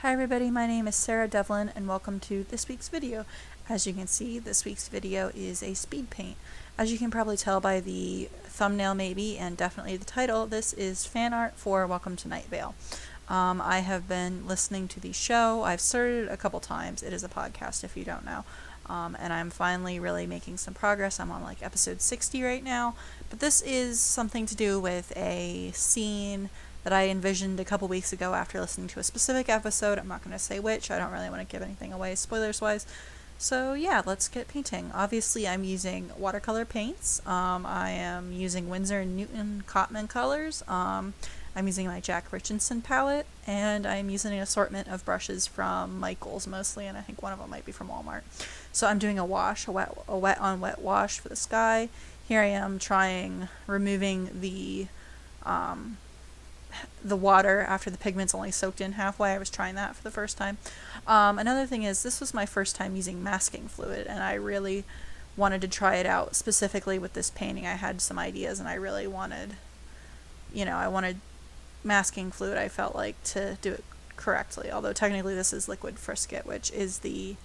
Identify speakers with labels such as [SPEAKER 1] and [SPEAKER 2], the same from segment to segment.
[SPEAKER 1] Hi everybody, my name is Sarah Devlin and welcome to this week's video. As you can see, this week's video is a speed paint. As you can probably tell by the thumbnail maybe, and definitely the title, this is fan art for Welcome to Nightvale. I have been listening to the show. I've started a couple times. It is a podcast if you don't know. And I'm finally really making some progress. I'm on like episode 60 right now. But this is something to do with a scene that I envisioned a couple weeks ago after listening to a specific episode. I'm not going to say which. I don't really want to give anything away spoilers wise. So yeah, let's get painting. Obviously I'm using watercolor paints. I am using Winsor & Newton Cotman colors. I'm using my Jack Richardson palette, and I'm using an assortment of brushes from Michaels mostly, and I think one of them might be from Walmart. So I'm doing a wash, a wet on wet wash for the sky. Here I am removing the water after the pigment's only soaked in halfway. I was trying that for the first time. Another thing is, this was my first time using masking fluid, and I really wanted to try it out specifically with this painting. I had some ideas, and I really wanted, I wanted masking fluid, I felt like, to do it correctly. Although technically this is liquid frisket, which is the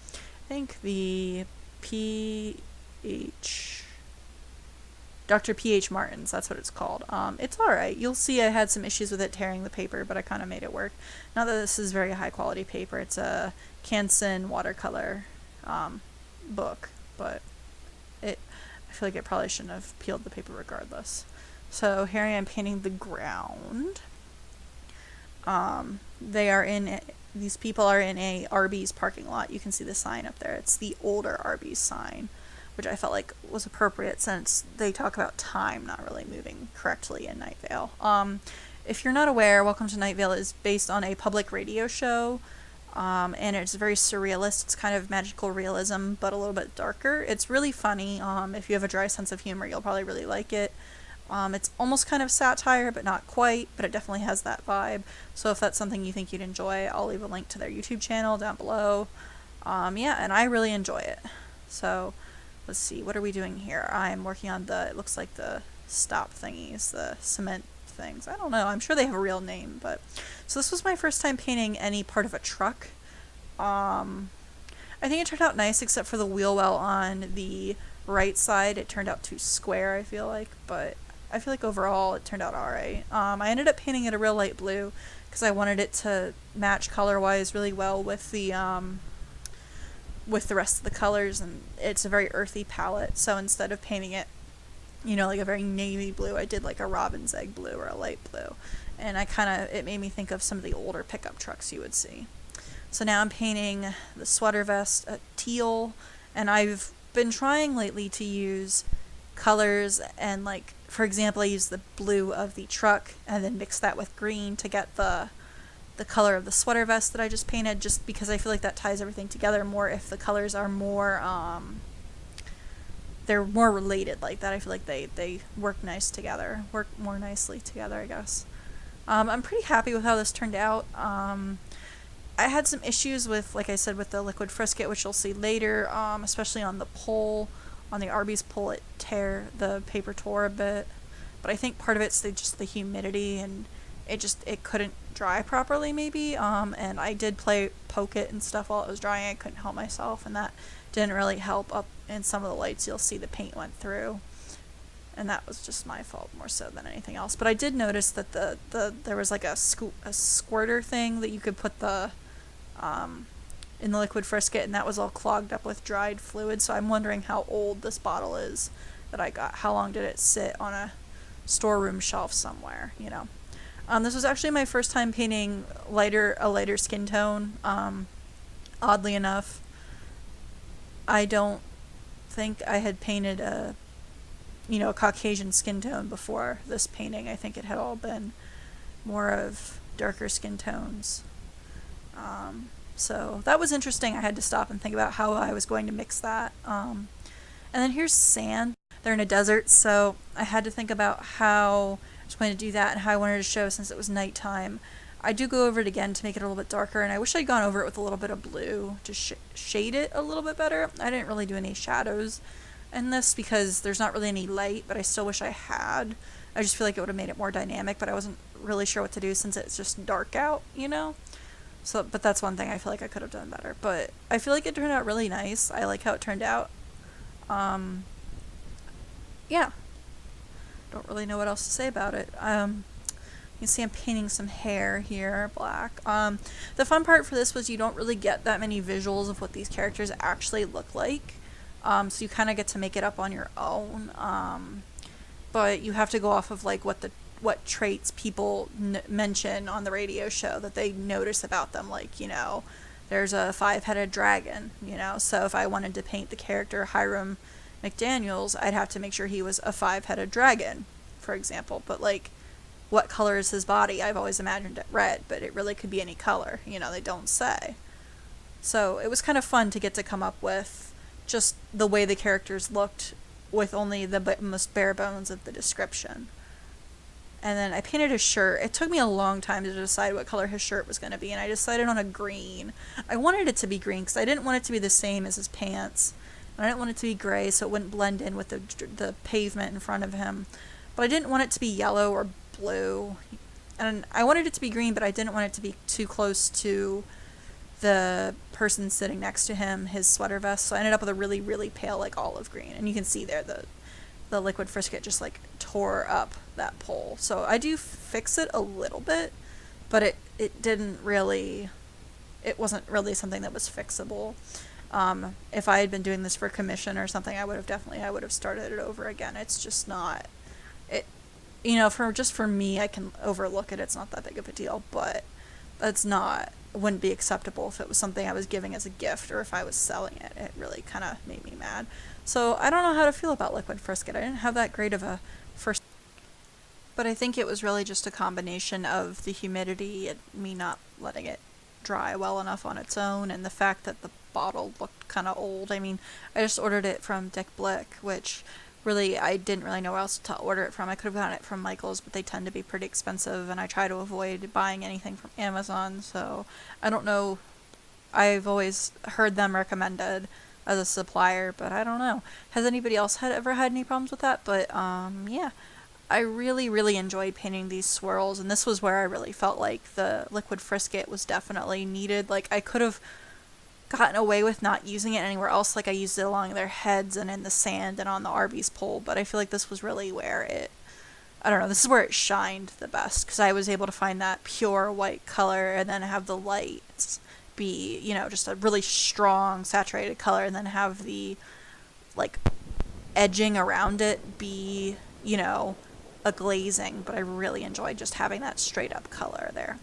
[SPEAKER 1] Dr. P.H. Martin's, that's what it's called. It's alright. You'll see I had some issues with it tearing the paper, but I kind of made it work. Not that this is very high quality paper. It's a Canson watercolor book, but I feel like it probably shouldn't have peeled the paper regardless. So here I am painting the ground. These people are in a Arby's parking lot. You can see the sign up there. It's the older Arby's sign, which I felt like was appropriate since they talk about time not really moving correctly in Nightvale. If you're not aware, Welcome to Nightvale is based on a public radio show, and it's very surrealist. It's kind of magical realism, but a little bit darker. It's really funny. If you have a dry sense of humor, you'll probably really like it. It's almost kind of satire, but not quite, but it definitely has that vibe. So if that's something you think you'd enjoy, I'll leave a link to their YouTube channel down below. Yeah, and I really enjoy it. So let's see, what are we doing here? I'm working on it looks like the stop thingies, the cement things. I don't know, I'm sure they have a real name, but. So this was my first time painting any part of a truck. I think it turned out nice, except for the wheel well on the right side. It turned out too square, I feel like, but I feel like overall it turned out alright. I ended up painting it a real light blue because I wanted it to match color-wise really well with the rest of the colors, and it's a very earthy palette, so instead of painting it, like a very navy blue, I did like a robin's egg blue or a light blue, and it made me think of some of the older pickup trucks you would see. So now I'm painting the sweater vest a teal, and I've been trying lately to use colors, and like, for example, I use the blue of the truck and then mix that with green to get the color of the sweater vest that I just painted, just because I feel like that ties everything together more if the colors are more, they're more related like that. I feel like they work more nicely together, I guess. I'm pretty happy with how this turned out. I had some issues with, like I said, with the liquid frisket, which you'll see later, especially on the pole. On the Arby's pole, the paper tore a bit, but I think part of it's just the humidity, and it couldn't dry properly maybe, and I did poke it and stuff while it was drying. I couldn't help myself, and that didn't really help. Up in some of the lights you'll see the paint went through, and that was just my fault more so than anything else. But I did notice that there was like a squirter thing that you could put in the liquid frisket, and that was all clogged up with dried fluid, so I'm wondering how old this bottle is that I got. How long did it sit on a storeroom shelf somewhere, This was actually my first time painting a lighter skin tone. Oddly enough, I don't think I had painted a Caucasian skin tone before this painting. I think it had all been more of darker skin tones. So that was interesting. I had to stop and think about how I was going to mix that. And then here's sand. They're in a desert, so I had to think about how I was going to do that and how I wanted to show since it was nighttime. I do go over it again to make it a little bit darker, and I wish I'd gone over it with a little bit of blue to shade it a little bit better. I didn't really do any shadows in this because there's not really any light, but I still wish I had. I just feel like it would have made it more dynamic, but I wasn't really sure what to do since it's just dark out, So, but that's one thing I feel like I could have done better. But I feel like it turned out really nice. I like how it turned out. Um, yeah. Don't really know what else to say about it. You can see I'm painting some hair here, black. The fun part for this was you don't really get that many visuals of what these characters actually look like. So you kind of get to make it up on your own. But you have to go off of like what traits people mention on the radio show that they notice about them. Like, you know, there's a 5-headed dragon, you know. So if I wanted to paint the character Hiram McDaniels, I'd have to make sure he was a 5-headed dragon, for example. But like, what color is his body? I've always imagined it red, but it really could be any color. You know, they don't say. So it was kind of fun to get to come up with just the way the characters looked with only the most bare bones of the description. And then I painted his shirt. It took me a long time to decide what color his shirt was going to be, and I decided on a green. I wanted it to be green because I didn't want it to be the same as his pants. And I didn't want it to be gray so it wouldn't blend in with the pavement in front of him. But I didn't want it to be yellow or blue. And I wanted it to be green, but I didn't want it to be too close to the person sitting next to him, his sweater vest. So I ended up with a really, really pale, like olive green. And you can see there the liquid frisket just like tore up that pole. So I do fix it a little bit, but it didn't really, it wasn't really something that was fixable. If I had been doing this for commission or something, I would have started it over again. It's just not, it, you know, for me, I can overlook it. It's not that big of a deal, but wouldn't be acceptable if it was something I was giving as a gift or if I was selling it. It really kind of made me mad. So I don't know how to feel about liquid frisket. I didn't have that great of a first, but I think it was really just a combination of the humidity and me not letting it dry well enough on its own, and the fact that the bottle looked kind of old. I mean, I just ordered it from Dick Blick, which really I didn't really know where else to order it from. I could have gotten it from Michael's, but they tend to be pretty expensive, and I try to avoid buying anything from Amazon, so I don't know. I've always heard them recommended as a supplier, but I don't know. Has anybody else ever had any problems with that? But yeah, I really, really enjoyed painting these swirls, and this was where I really felt like the liquid frisket was definitely needed. Like, I could have gotten away with not using it anywhere else, like I used it along their heads and in the sand and on the Arby's pole, but I feel like this was really where I don't know, this is where it shined the best, because I was able to find that pure white color and then have the lights be, you know, just a really strong saturated color, and then have the like edging around it be, you know, a glazing. But I really enjoyed just having that straight up color there.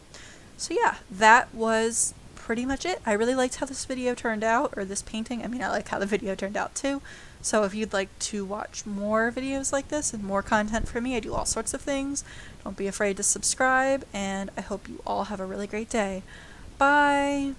[SPEAKER 1] So yeah, that was pretty much it. I really liked how this video turned out, or this painting. I mean, I like how the video turned out too. So if you'd like to watch more videos like this and more content from me, I do all sorts of things. Don't be afraid to subscribe, and I hope you all have a really great day. Bye!